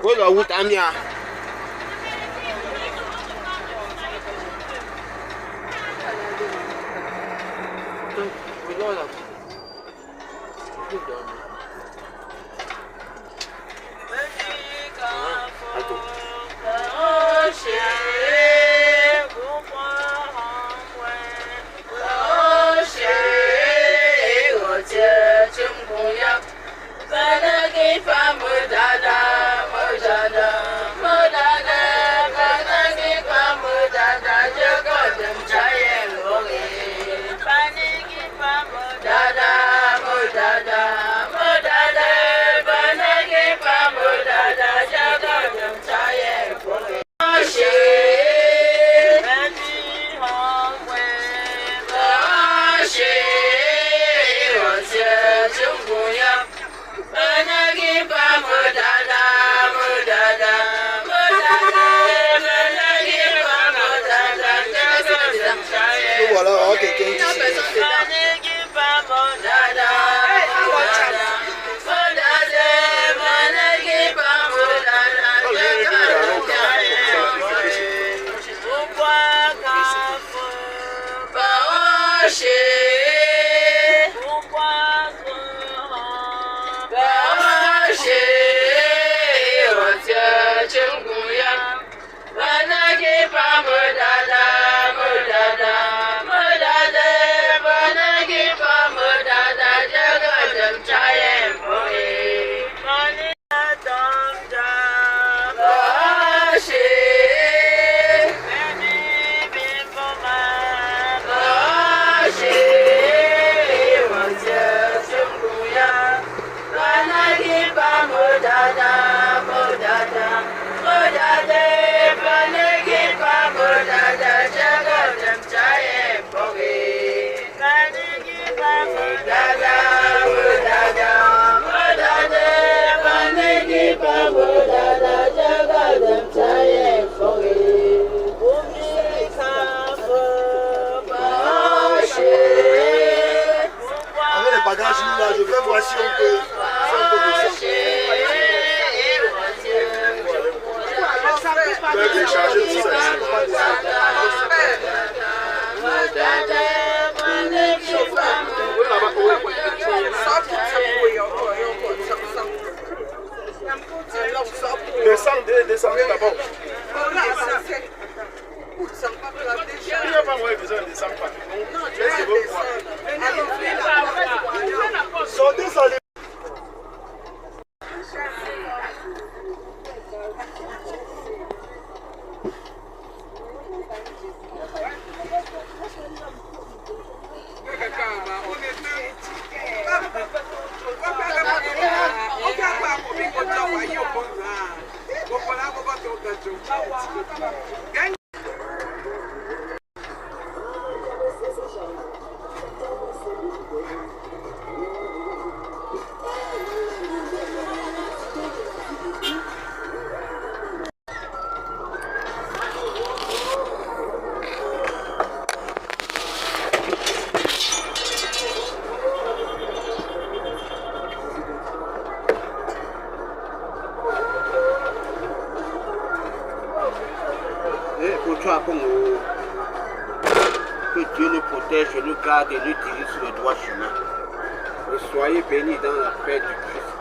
Voilà où t'as mis. Voilà, quelqu'un qui Modada, descendez d'abord. Il n'y a pas moyen de descendre, ne descend pas. Laissez vos poids. Sortez sans les... Que Dieu nous protège, nous garde et nous dirige sur le droit chemin. Et soyez bénis dans la paix du Christ.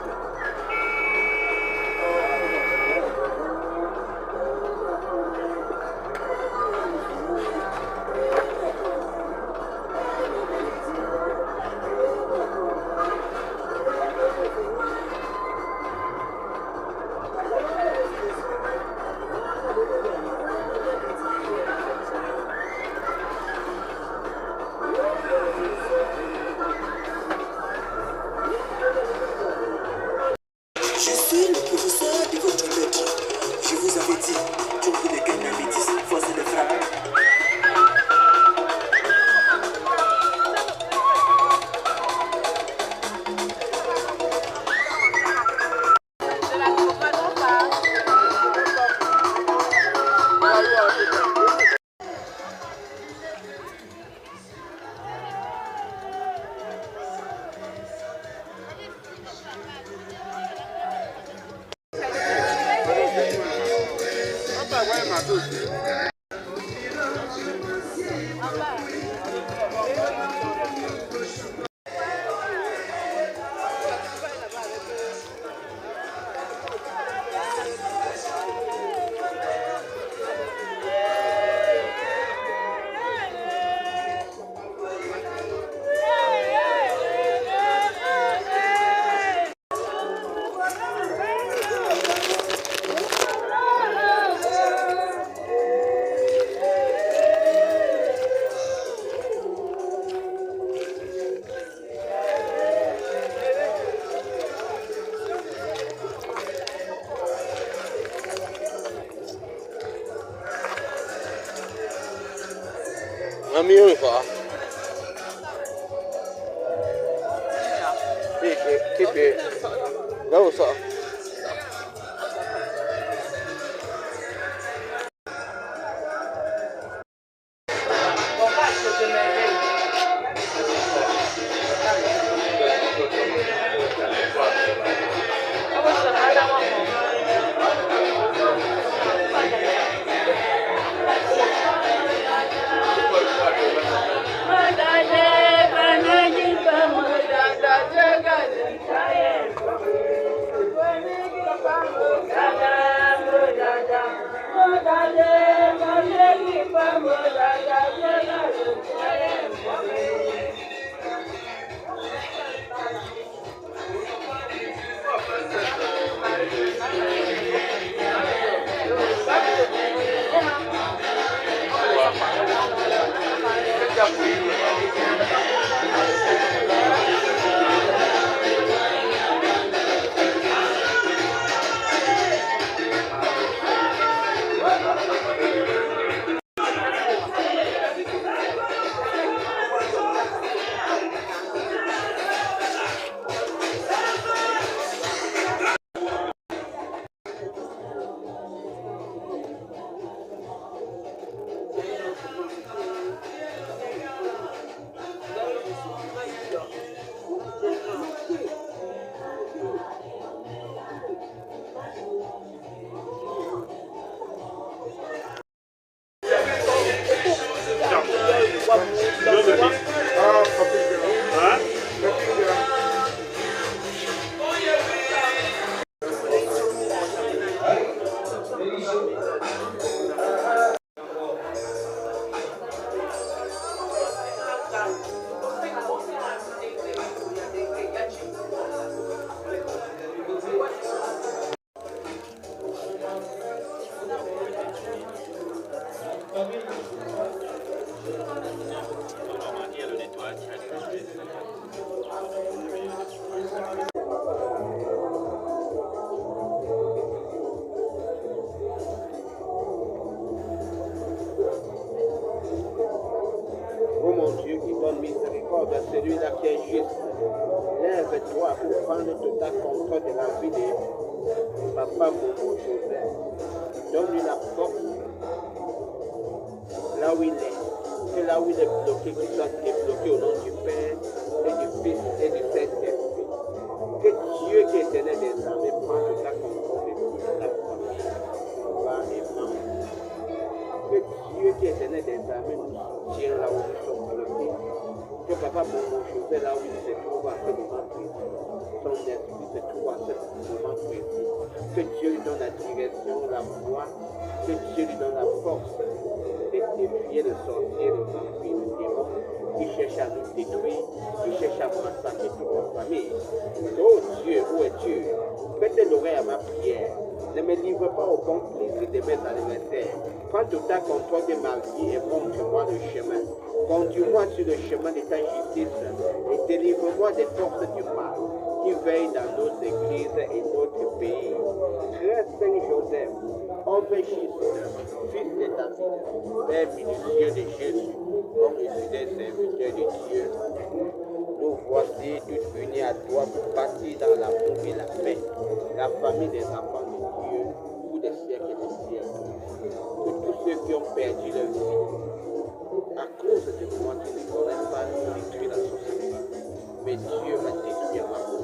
total contrôle de la vie de papa Momo Joseph. Donne-lui la force là où il est. Que là où il est bloqué, qu'il soit débloqué au nom du Père et du Fils et du Saint-Esprit. Que Dieu qui est éternel des armées prend total contrôle de toute la famille, papa et maman. Que Dieu qui est éternel des armées nous soutienne là où nous sommes bloqués. Que papa Momo Joseph là où il se trouve à ce moment précis, son esprit se trouve à ce moment précis. Que Dieu lui donne la direction, la voie, que Dieu lui donne la force de défier le sorcier, le vampire, le démon qui cherche à nous détruire, qui cherche à massacrer toute la famille. Oh Dieu, où es-tu? Prête l'oreille à ma prière. Ne me livre pas au bon plaisir de mes anniversaires. Prends tout ta contrôle de ma vie et montre-moi le chemin. Conduis-moi sur le chemin de ta justice et délivre-moi des forces du mal qui veillent dans nos églises et notre pays. Très Saint Joseph, homme juste, fils de David, Père minutieux de Jésus, homme et fidèle serviteur de Dieu. Nous voici tous unis à toi pour partir dans l'amour et la paix, la famille des enfants de Dieu pour des siècles et des siècles. Pour tous ceux qui ont perdu leur vie, à cause de moi qui ne connais pas détruire la société, mais Dieu va détruire ma faveur.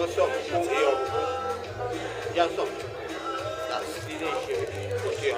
Ressort. Ya sort. La stylé chez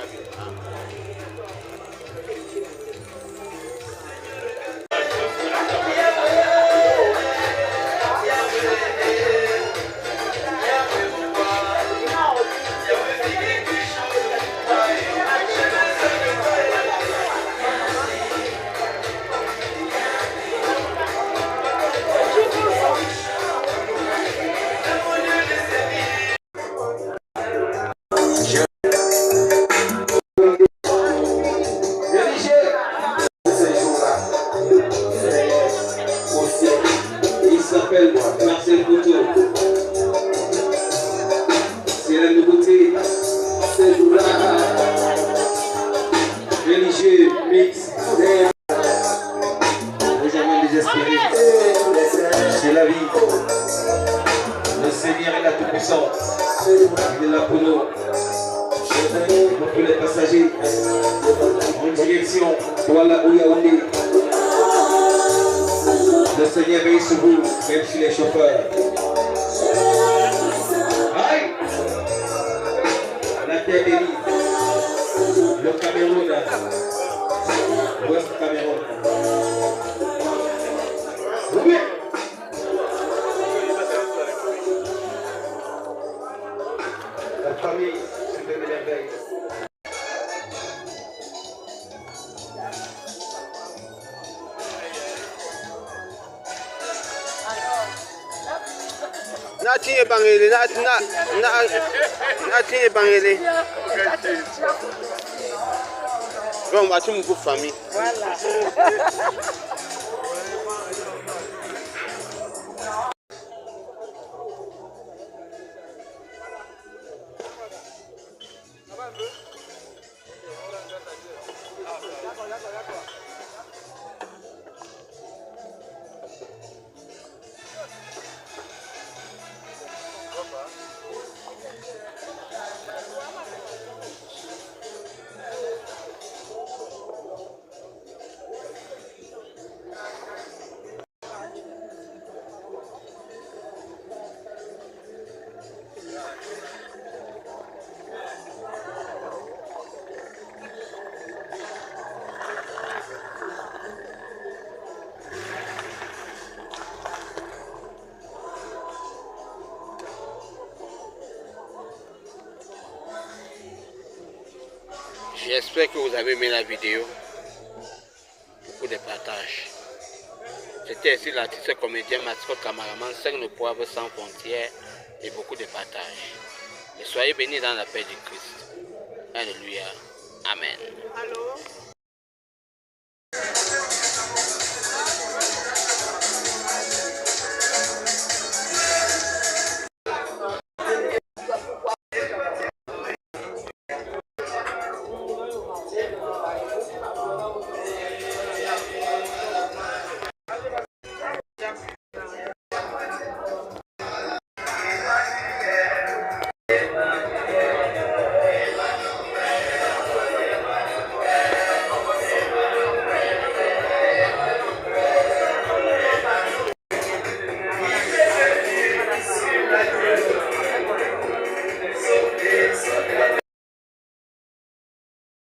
Marcel Couteau. C'est la nouveauté. Ce jour-là, religieux, mix, vous jamais désespéré. C'est la vie. Le Seigneur est là tout puissant. Il est là pour nous. Pour tous les passagers. En direction Douala ou Yaoundé. Le Seigneur veille sur vous, même sur les chauffeurs. Aïe! La terre bénie. Le Cameroun. L'Ouest Cameroun. Oui! La famille, c'est de merveille. Na tinye bangele, na tinye bangele. Bon, bah tu me coupes famille. Voilà. J'espère que vous avez aimé la vidéo. Beaucoup de partage. C'était ici l'artiste comédien mascotte cameraman 5 le poivre sans frontières et beaucoup de partage. Et soyez bénis dans la paix du Christ. Alléluia. Amen. Allô?